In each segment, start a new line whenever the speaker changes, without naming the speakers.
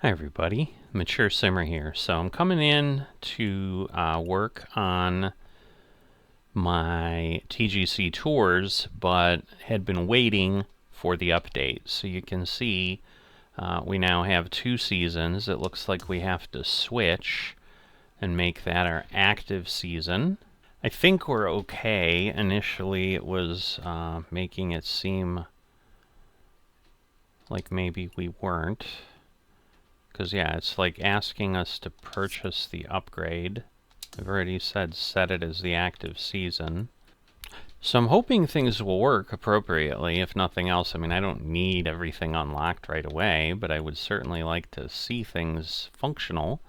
Hi everybody, Mature Simmer here. So I'm coming in to work on my TGC tours, but had been waiting for the update. So you can see we now have 2 seasons. It looks like we have to switch and make that our active season. I think we're okay. Initially it was making it seem like maybe we weren't. Because, yeah, it's like asking us to purchase the upgrade. I've already said set it as the active season. So I'm hoping things will work appropriately, if nothing else. I mean, I don't need everything unlocked right away, but I would certainly like to see things functional.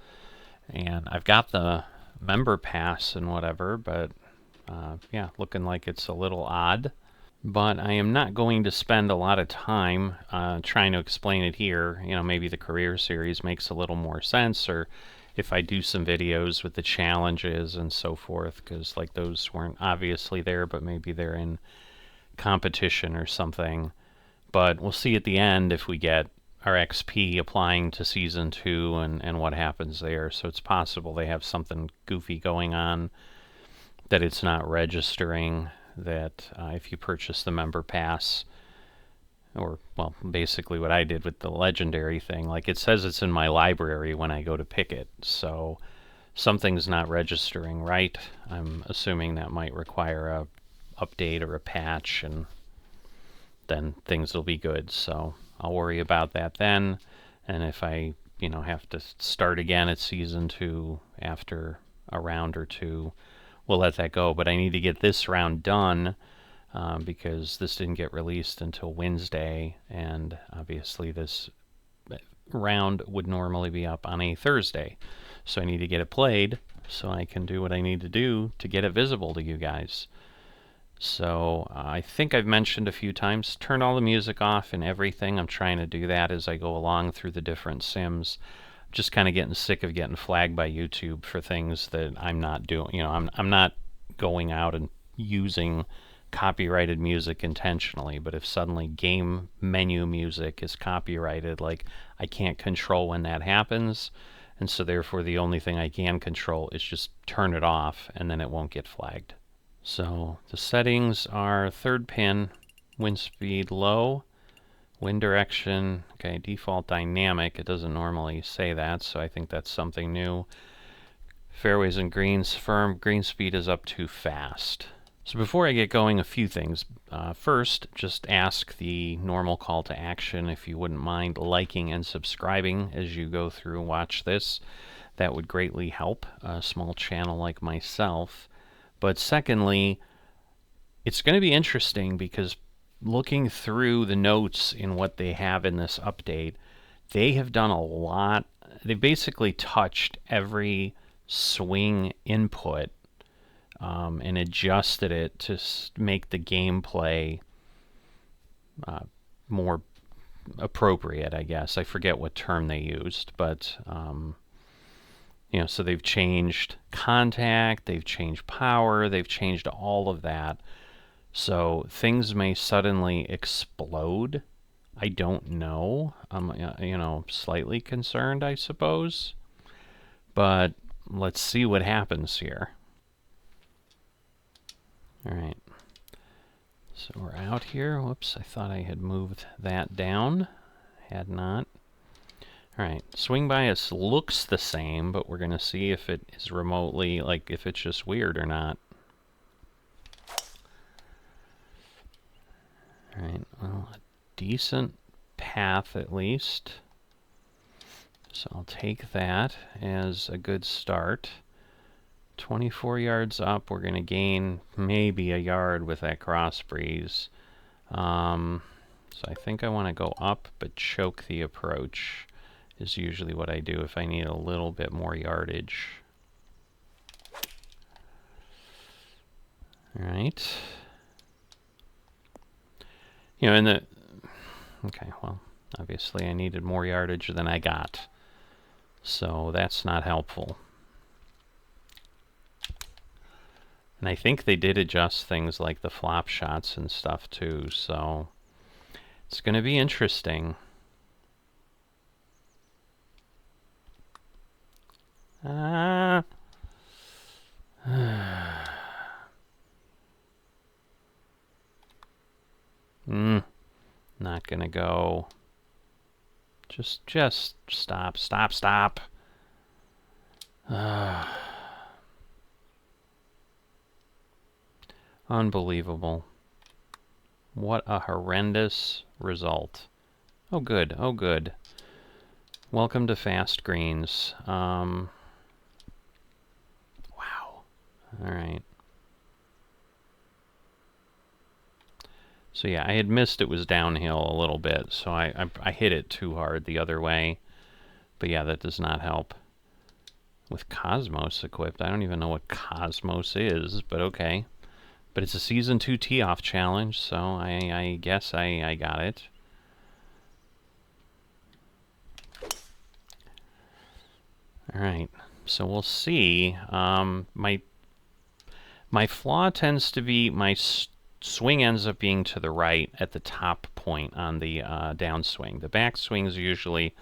And I've got the member pass and whatever, but yeah, looking like it's a little odd. But I am not going to spend a lot of time trying to explain it here. You know, maybe the career series makes a little more sense, or if I do some videos with the challenges and so forth, because like those weren't obviously there, but maybe they're in competition or something. But we'll see at the end if we get our XP applying to Season 2 and what happens there. So it's possible they have something goofy going on that it's not registering, that if you purchase the member pass, or, well, basically what I did with the legendary thing, like it says it's in my library when I go to pick it, so something's not registering right. I'm assuming that might require a update or a patch, and then things will be good, so I'll worry about that then. And if I, you know, have to start again at Season 2 after a round or two, we'll let that go. But I need to get this round done because this didn't get released until Wednesday, and obviously this round would normally be up on a Thursday. So I need to get it played so I can do what I need to do to get it visible to you guys. So I think I've mentioned a few times, turn all the music off and everything. I'm trying to do that as I go along through the different sims. Just kind of getting sick of getting flagged by YouTube for things that I'm not doing. You know, I'm not going out and using copyrighted music intentionally, but if suddenly game menu music is copyrighted, like I can't control when that happens, and so therefore the only thing I can control is just turn it off, and then it won't get flagged. So the settings are 3rd pin, wind speed low, wind direction, okay, default dynamic. It doesn't normally say that, so I think that's something new. Fairways and greens firm, green speed is up too fast. So before I get going, a few things. First, just ask the normal call to action if you wouldn't mind liking and subscribing as you go through and watch this. That would greatly help a small channel like myself. But secondly, it's going to be interesting because looking through the notes in what they have in this update, they have done a lot. They basically touched every swing input and adjusted it to make the gameplay more appropriate, I guess. I forget what term they used, but you know, so they've changed contact, they've changed power, they've changed all of that. So things may suddenly explode. I don't know. I'm, you know, slightly concerned, I suppose. But let's see what happens here. Alright. So we're out here. Whoops, I thought I had moved that down. Had not. Alright, swing bias looks the same, but we're going to see if it is remotely, like, if it's just weird or not. Alright, well, a decent path at least. So I'll take that as a good start. 24 yards up, we're going to gain maybe a yard with that cross breeze. So I think I want to go up, but choke the approach is usually what I do if I need a little bit more yardage. Alright. You know, in the... Okay, well, obviously I needed more yardage than I got. So that's not helpful. And I think they did adjust things like the flop shots and stuff too, so it's going to be interesting. Ah. Not gonna go. Just stop, stop, stop. Unbelievable. What a horrendous result. Oh, good. Oh, good. Welcome to Fast Greens. Wow. All right. So yeah, I had missed it was downhill a little bit, so I hit it too hard the other way. But yeah, that does not help. With Cosmos equipped, I don't even know what Cosmos is, but okay. But it's a Season 2 tee-off challenge, so I guess I got it. Alright, so we'll see. My flaw tends to be my swing ends up being to the right at the top point on the downswing. The backswing is usually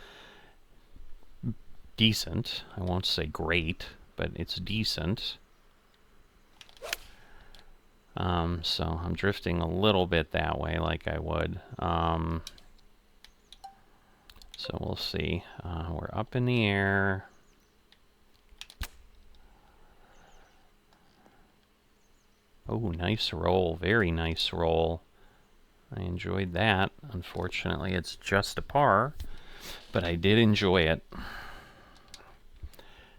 decent. I won't say great, but it's decent. So I'm drifting a little bit that way like I would. So we'll see. We're up in the air. Oh, nice roll. Very nice roll. I enjoyed that. Unfortunately, it's just a par, but I did enjoy it.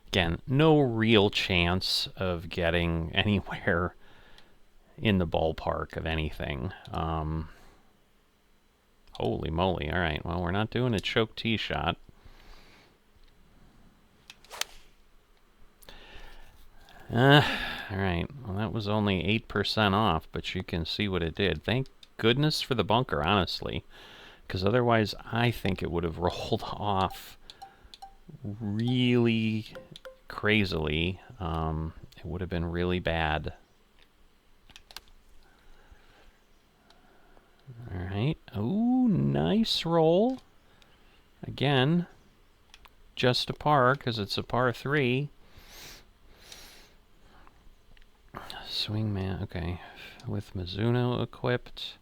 Again, no real chance of getting anywhere in the ballpark of anything. Holy moly. All right, well, we're not doing a choke tee shot. All right, well, that was only 8% off, but you can see what it did. Thank goodness for the bunker, honestly, because otherwise I think it would have rolled off really crazily. It would have been really bad. All right. Ooh, nice roll. Again, just a par because it's a par 3. Swingman, okay. With Mizuno equipped.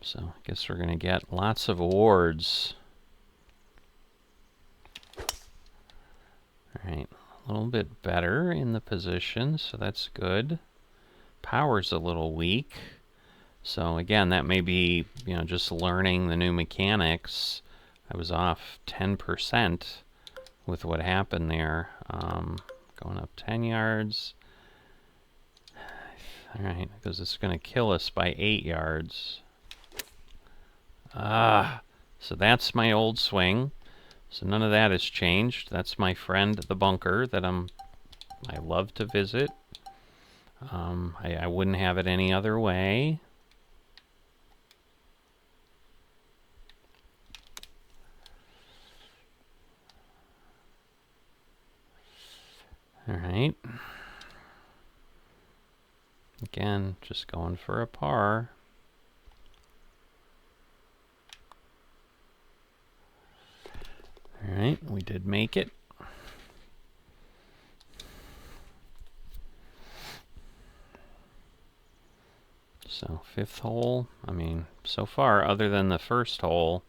So I guess we're going to get lots of awards. Alright, a little bit better in the position, so that's good. Power's a little weak. So again, that may be, you know, just learning the new mechanics. I was off 10% with what happened there. Going up 10 yards. Alright, because it's going to kill us by 8 yards. So that's my old swing. So none of that has changed. That's my friend, the bunker, that I love to visit. I wouldn't have it any other way. All right. Again, just going for a par. All right, we did make it. So 5th hole, I mean, so far, other than the first hole,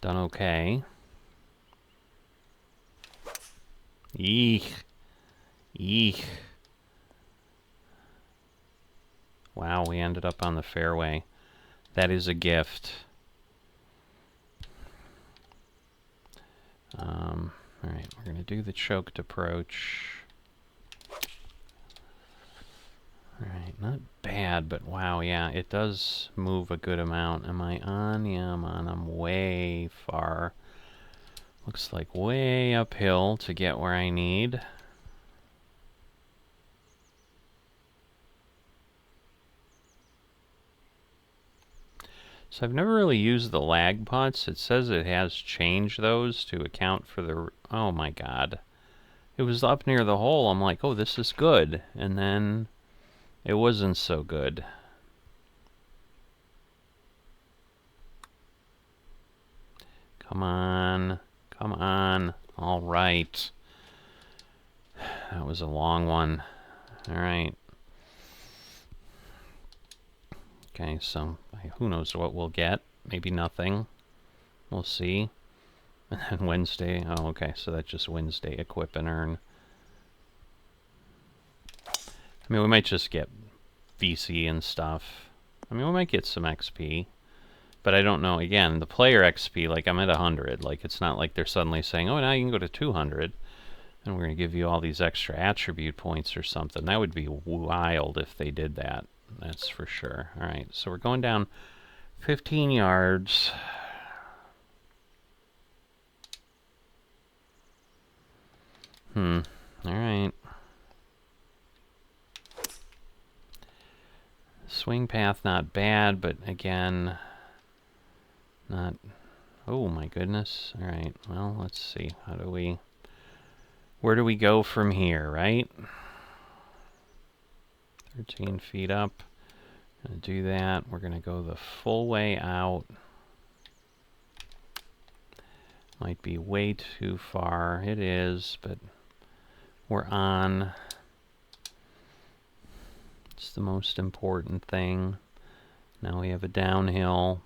done okay. Eek. Eek. Wow, we ended up on the fairway. That is a gift. Alright, we're going to do the choked approach. Alright, not bad, but wow, yeah, it does move a good amount. Am I on? Yeah, I'm on. I'm way far. Looks like way uphill to get where I need. So I've never really used the lag putts. It says it has changed those to account for the... Oh my god. It was up near the hole. I'm like, oh, this is good. And then it wasn't so good. Come on. Come on. All right. that was a long one. All right. Okay, so who knows what we'll get? Maybe nothing. We'll see. And then Wednesday. Oh, okay, so that's just Wednesday. Equip and earn. I mean, we might just get VC and stuff. I mean, we might get some XP. But I don't know. Again, the player XP, like, I'm at 100. Like, it's not like they're suddenly saying, oh, now you can go to 200. And we're going to give you all these extra attribute points or something. That would be wild if they did that. That's for sure. All right, so we're going down 15 yards. All right. Swing path, not bad, but again, not... Oh, my goodness. All right, well, let's see. How do we... Where do we go from here, right? 13 feet up. Gonna do that. We're gonna go the full way out. Might be way too far. It is, but we're on. It's the most important thing. Now we have a downhill.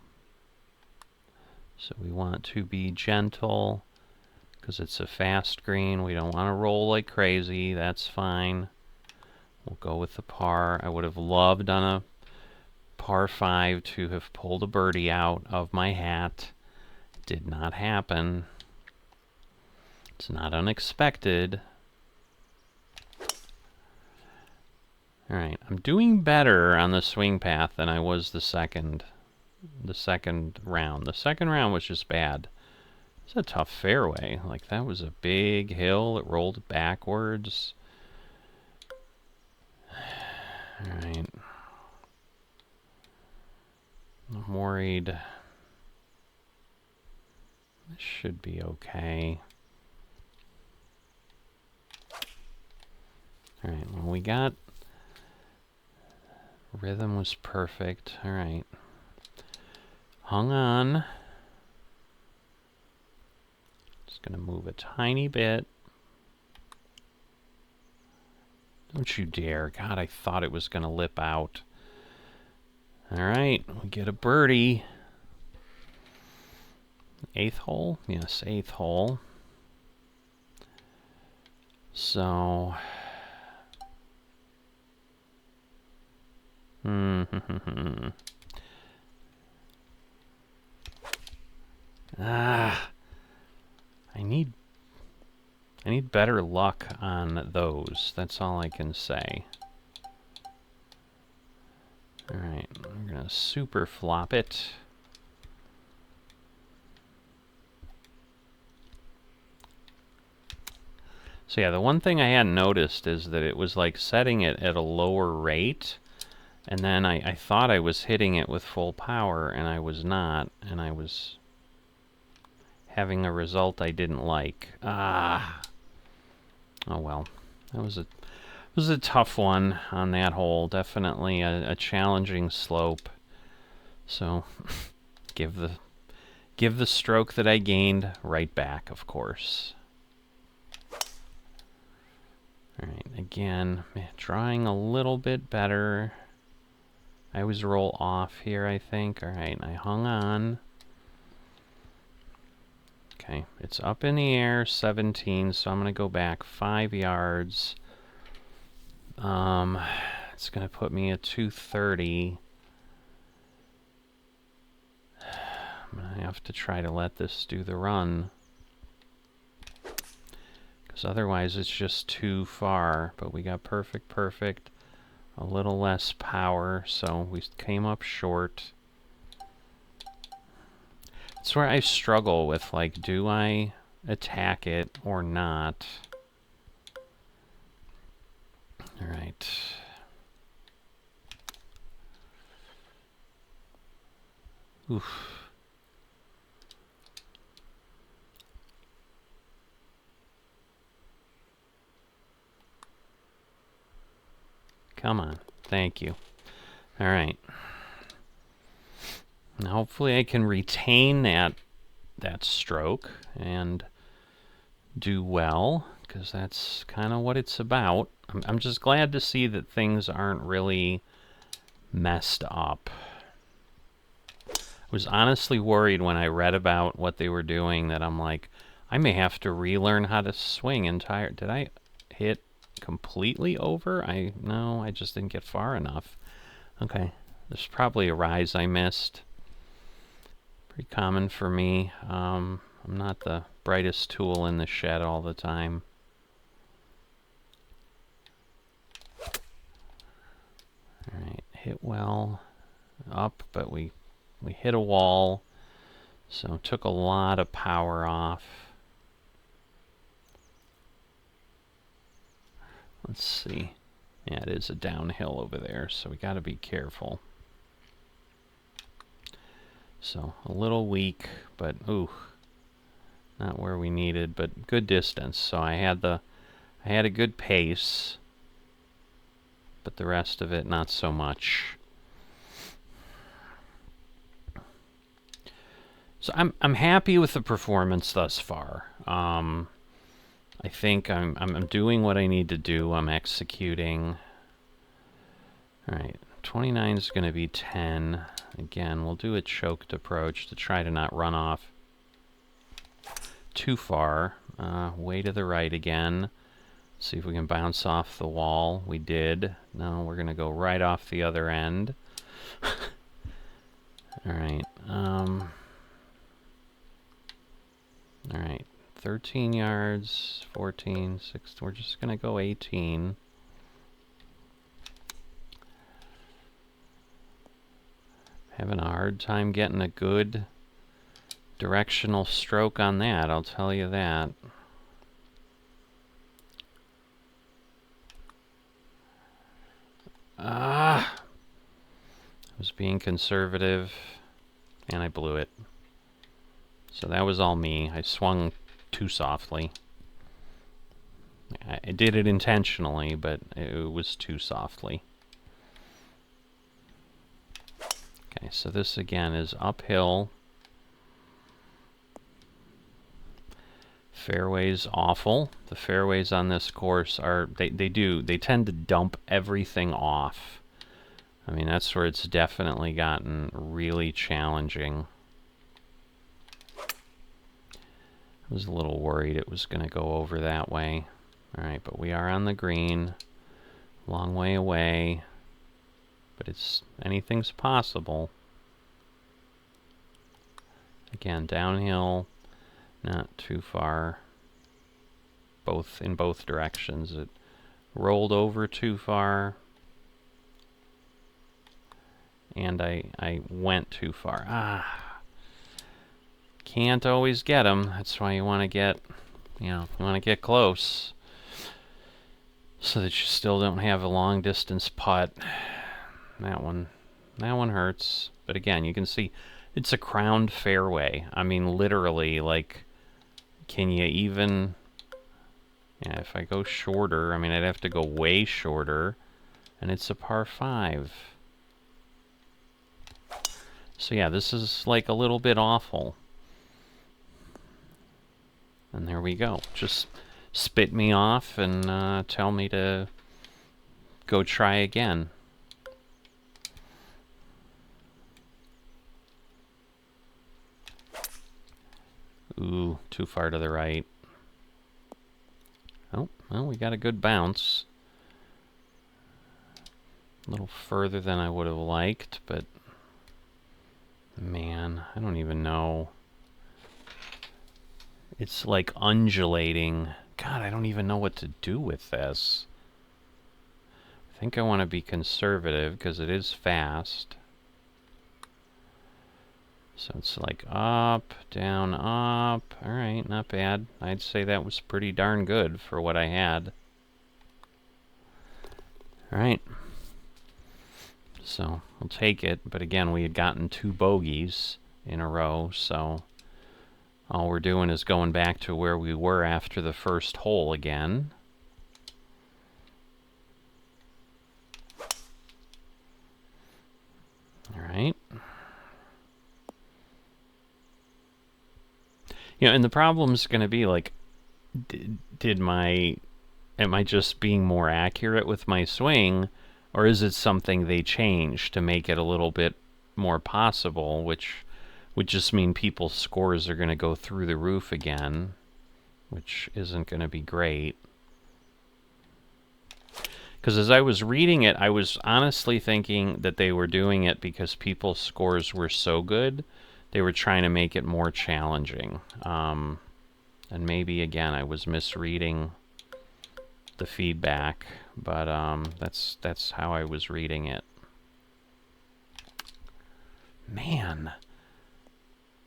So we want to be gentle because it's a fast green. We don't want to roll like crazy. That's fine. We'll go with the par. I would have loved on a par 5 to have pulled a birdie out of my hat. Did not happen. It's not unexpected. Alright, I'm doing better on the swing path than I was the second round. The second round was just bad. It's a tough fairway. Like, that was a big hill. It rolled backwards. Alright. I'm worried. This should be okay. Alright, well, we got... Rhythm was perfect. Alright. Hung on. Just gonna move a tiny bit. Don't you dare. God, I thought it was gonna lip out. Alright, we get a birdie. 8th hole? Yes, 8th hole. So... I need better luck on those. That's all I can say. Alright, I'm gonna super flop it. So yeah, the one thing I hadn't noticed is that it was like setting it at a lower rate, and then I thought I was hitting it with full power, and I was not, and I was having a result I didn't like. Ah. Oh well. That was a tough one on that hole. Definitely a challenging slope. So give the stroke that I gained right back, of course. Alright, again, drawing a little bit better. I always roll off here, I think. Alright, I hung on. Okay, it's up in the air, 17, so I'm going to go back 5 yards. It's going to put me at 230. I'm going to have to try to let this do the run, because otherwise it's just too far. But we got perfect. A little less power, so we came up short. That's where I struggle with, like, do I attack it or not? Alright. Oof. Come on. Thank you. Alright. Now hopefully I can retain that stroke and do well, because that's kind of what it's about. I'm just glad to see that things aren't really messed up. I was honestly worried when I read about what they were doing that I'm like, I may have to relearn how to swing entire... Did I hit completely over? No, I just didn't get far enough. Okay, there's probably a rise I missed. Pretty common for me. I'm not the brightest tool in the shed all the time. Alright, hit well. Up, but we hit a wall. So took a lot of power off. Let's see. Yeah, it is a downhill over there, so we got to be careful. So a little weak, but ooh, not where we needed, but good distance. So I had a good pace, but the rest of it not so much. So I'm happy with the performance thus far. I think I'm doing what I need to do. I'm executing. All right, 29 is going to be 10. Again, we'll do a choked approach to try to not run off too far. Way to the right again. See if we can bounce off the wall. We did. No, we're going to go right off the other end. All right. All right. 13 yards, 14, 16. We're just going to go 18. Having a hard time getting a good directional stroke on that, I'll tell you that. I was being conservative, and I blew it. So that was all me. I swung too softly. I did it intentionally, but it was too softly. Okay, so this again is uphill. Fairway's awful. The fairways on this course are, they tend to dump everything off. I mean, that's where it's definitely gotten really challenging. I was a little worried it was going to go over that way. Alright, but we are on the green. Long way away. But anything's possible. Again, downhill. Not too far. In both directions. It rolled over too far. And I went too far. Can't always get them. That's why you want to get, you want to get close, so that you still don't have a long distance putt. That one hurts. But again, you can see it's a crowned fairway. I mean, literally, like, can you even? Yeah, if I go shorter, I mean, I'd have to go way shorter, and it's a par 5. So yeah, this is like a little bit awful. And there we go. Just spit me off and tell me to go try again. Ooh, too far to the right. Oh, well, we got a good bounce. A little further than I would have liked, but man, I don't even know. It's like undulating. God, I don't even know what to do with this. I think I want to be conservative because it is fast. So it's like up, down, up. Alright, not bad. I'd say that was pretty darn good for what I had. Alright. So, we'll take it. But again, we had gotten 2 bogeys in a row, so all we're doing is going back to where we were after the first hole again. Alright. And the problem's going to be, like, am I just being more accurate with my swing, or is it something they changed to make it a little bit more possible, which would just mean people's scores are going to go through the roof again, which isn't going to be great. Because as I was reading it, I was honestly thinking that they were doing it because people's scores were so good, they were trying to make it more challenging. And maybe, again, I was misreading the feedback, but that's how I was reading it. Man,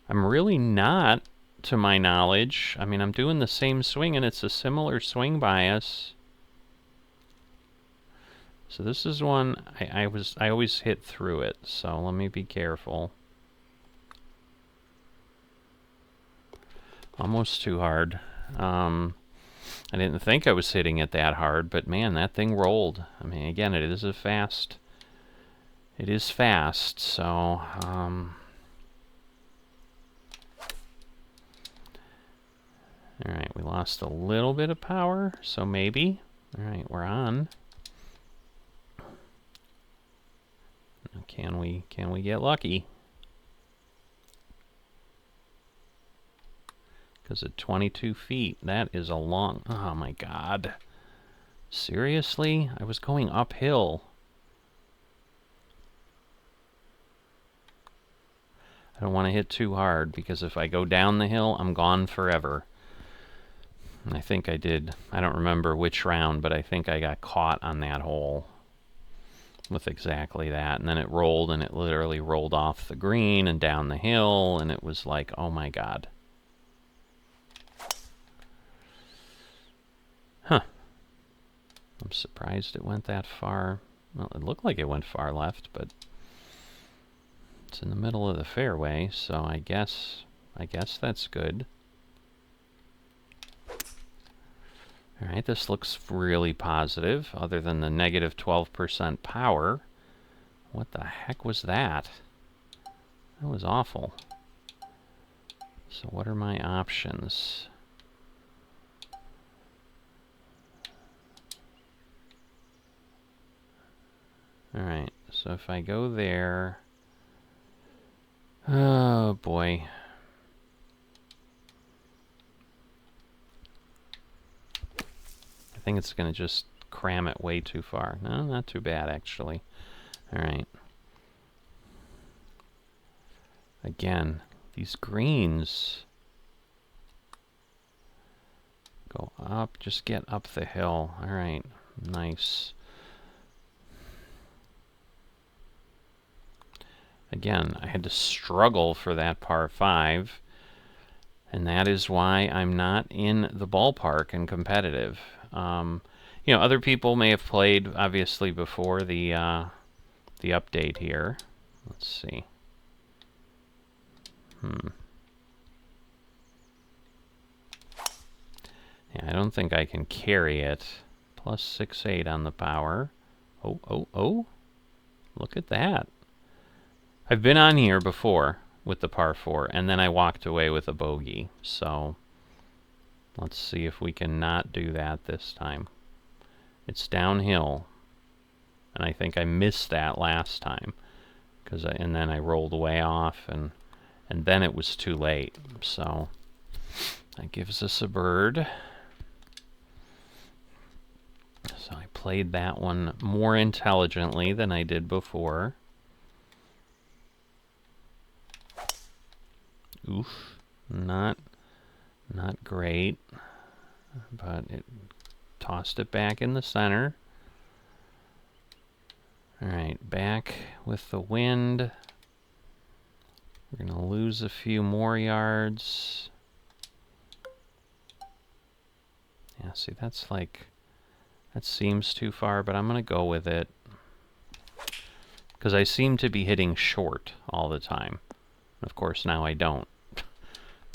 I'm really not, to my knowledge. I mean, I'm doing the same swing, and it's a similar swing bias. So this is one I always hit through it, so let me be careful. Almost too hard. I didn't think I was hitting it that hard, but man, that thing rolled. I mean, again, it is fast, so alright, we lost a little bit of power, so maybe. Alright, we're on. Can we get lucky? Because at 22 feet, that is a long... Oh my god. Seriously? I was going uphill. I don't want to hit too hard, because if I go down the hill, I'm gone forever. And I think I did. I don't remember which round, but I think I got caught on that hole with exactly that. And then it rolled, and it literally rolled off the green and down the hill, and it was like, oh my god. Huh. I'm surprised it went that far. Well, it looked like it went far left, but it's in the middle of the fairway, so I guess that's good. Alright, this looks really positive, other than the negative 12% power. What the heck was that? That was awful. So what are my options? Alright, so if I go there... Oh boy. I think it's going to just cram it way too far. No, not too bad, actually. Alright. Again, these greens... Go up, just get up the hill. Alright, nice. Again, I had to struggle for that par 5, and that is why I'm not in the ballpark and competitive. You know, other people may have played, obviously, before the update here. Let's see. Yeah, I don't think I can carry it. Plus 6-8 on the power. Oh. Look at that. I've been on here before with the par 4, and then I walked away with a bogey. So let's see if we can not do that this time. It's downhill, and I think I missed that last time, and then I rolled way off, and then it was too late. So that gives us a bird. So I played that one more intelligently than I did before. Oof, not great, but it tossed it back in the center. Alright, back with the wind. We're going to lose a few more yards. Yeah, see, that's like, that seems too far, but I'm going to go with it. Because I seem to be hitting short all the time. Of course, now I don't.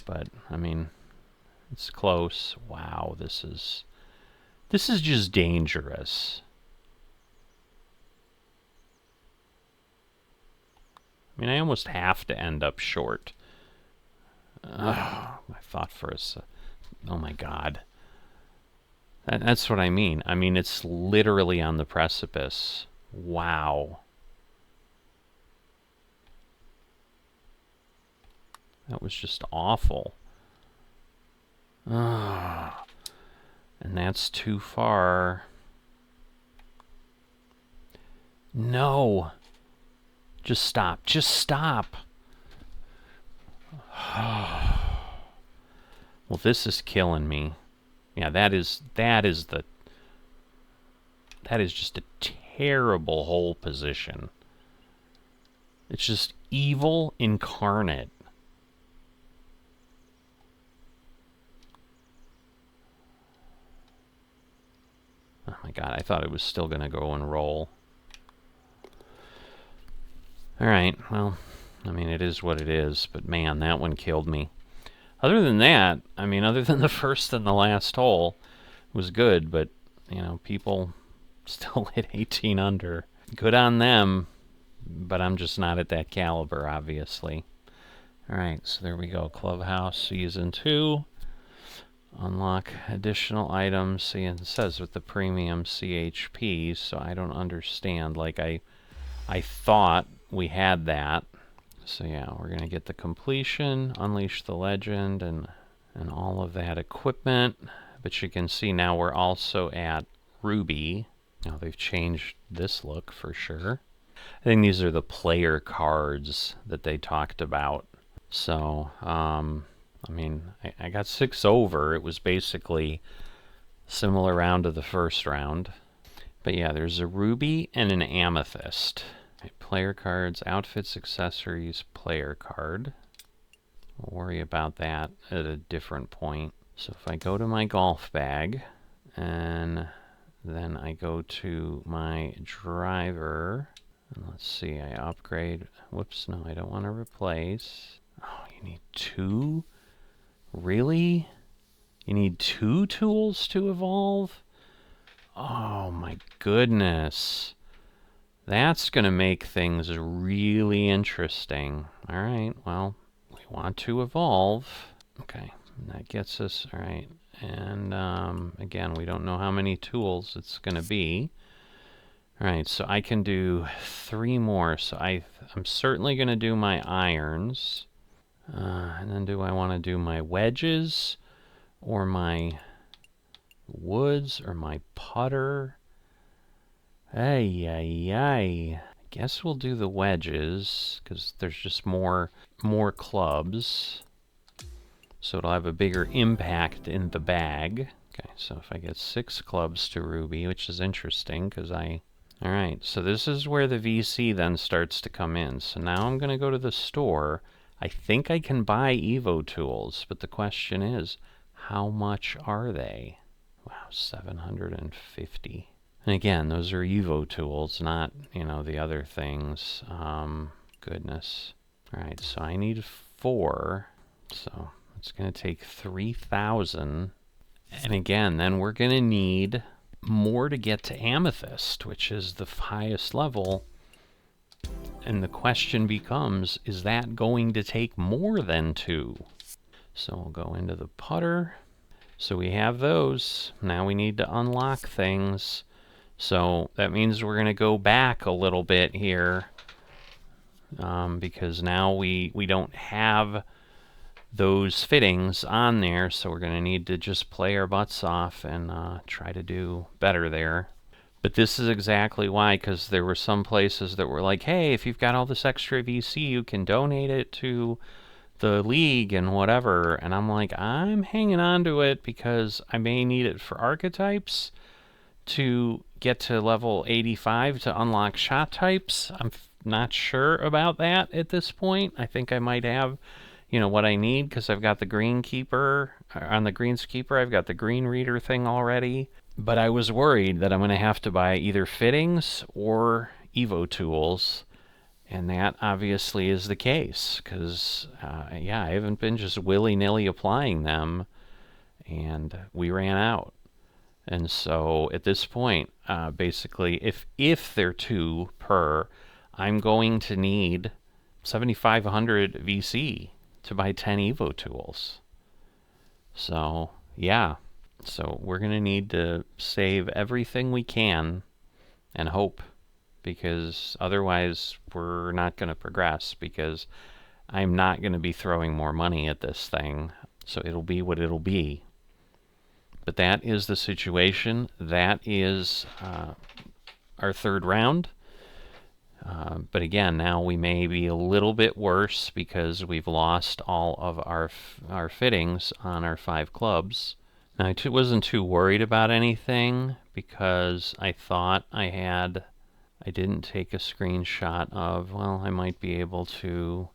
But, I mean, it's close. Wow, this is just dangerous. I mean, I almost have to end up short. I thought for a second. Oh my god. That's what I mean. I mean, it's literally on the precipice. Wow. That was just awful. Ah, and that's too far. No. Just stop. Just stop. Well, this is killing me. Yeah, that is just a terrible hole position. It's just evil incarnate. Oh my god, I thought it was still gonna go and roll. Alright, well, I mean, it is what it is, but man, that one killed me. Other than that, I mean, other than the first and the last hole, was good, but, you know, people still hit 18 under. Good on them, but I'm just not at that caliber, obviously. Alright, so there we go. Clubhouse Season 2. Unlock additional items. See, it says with the premium CHP, so I don't understand. Like, I thought we had that. So yeah, we're going to get the completion, unleash the legend, and all of that equipment. But you can see now we're also at Ruby. Now they've changed this look for sure. I think these are the player cards that they talked about. So, I mean, I got 6 over. It was basically similar round to the first round. But yeah, there's a ruby and an amethyst. Right, player cards, outfits, accessories, player card. We'll worry about that at a different point. So if I go to my golf bag, and then I go to my driver, and let's see, I upgrade. Whoops, no, I don't want to replace. Oh, you need 2? Really? You need 2 tools to evolve? Oh my goodness. That's going to make things really interesting. Alright, well, we want to evolve. Okay, that gets us, alright. And again, we don't know how many tools it's going to be. Alright, so I can do 3 more. So I'm certainly going to do my irons. And then do I want to do my wedges or my woods or my putter? Ay, ay, ay. I guess we'll do the wedges because there's just more clubs. So it'll have a bigger impact in the bag. Okay, so if I get 6 clubs to Ruby, which is interesting because Alright, so this is where the VC then starts to come in. So now I'm going to go to the store. I think I can buy Evo tools, but the question is, how much are they? Wow, 750. And again, those are Evo tools, not, you know, the other things. Goodness. Alright, so I need 4. So it's going to take 3,000. And again, then we're going to need more to get to Amethyst, which is the highest level. And the question becomes, is that going to take more than 2? So we'll go into the putter. So we have those. Now we need to unlock things. So that means we're going to go back a little bit here. Because now we don't have those fittings on there. So we're going to need to just play our butts off and try to do better there. But this is exactly why, because there were some places that were like, hey, if you've got all this extra VC, you can donate it to the league and whatever. And I'm like, I'm hanging on to it because I may need it for archetypes to get to level 85 to unlock shot types. I'm not sure about that at this point. I think I might have, you know, what I need because I've got the Greenkeeper. On the Greenskeeper, I've got the Green Reader thing already. But I was worried that I'm going to have to buy either fittings or Evo tools, and that obviously is the case, because, yeah, I haven't been just willy-nilly applying them, and we ran out. And so, at this point, basically, if they're 2 per, I'm going to need 7,500 VC to buy 10 Evo tools. So, yeah. So we're going to need to save everything we can and hope, because otherwise we're not going to progress, because I'm not going to be throwing more money at this thing. So it'll be what it'll be. But that is the situation. That is our third round. But again, now we may be a little bit worse because we've lost all of our fittings on our 5 clubs. Now, I wasn't too worried about anything because I thought I didn't take a screenshot of, well, I might be able to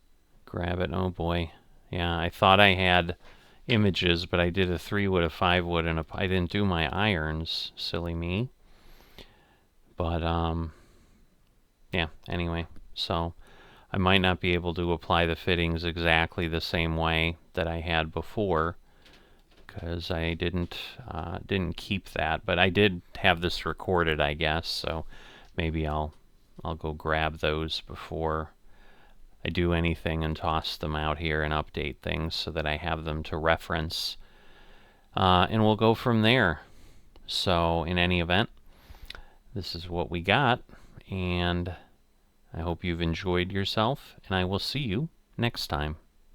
grab it. Oh boy. Yeah, I thought I had images, but I did a 3-wood, a 5-wood, and I didn't do my irons. Silly me. But, yeah, anyway. So, I might not be able to apply the fittings exactly the same way that I had before, because I didn't keep that. But I did have this recorded, I guess, so maybe I'll go grab those before I do anything and toss them out here and update things so that I have them to reference. And we'll go from there. So in any event, this is what we got, and I hope you've enjoyed yourself, and I will see you next time.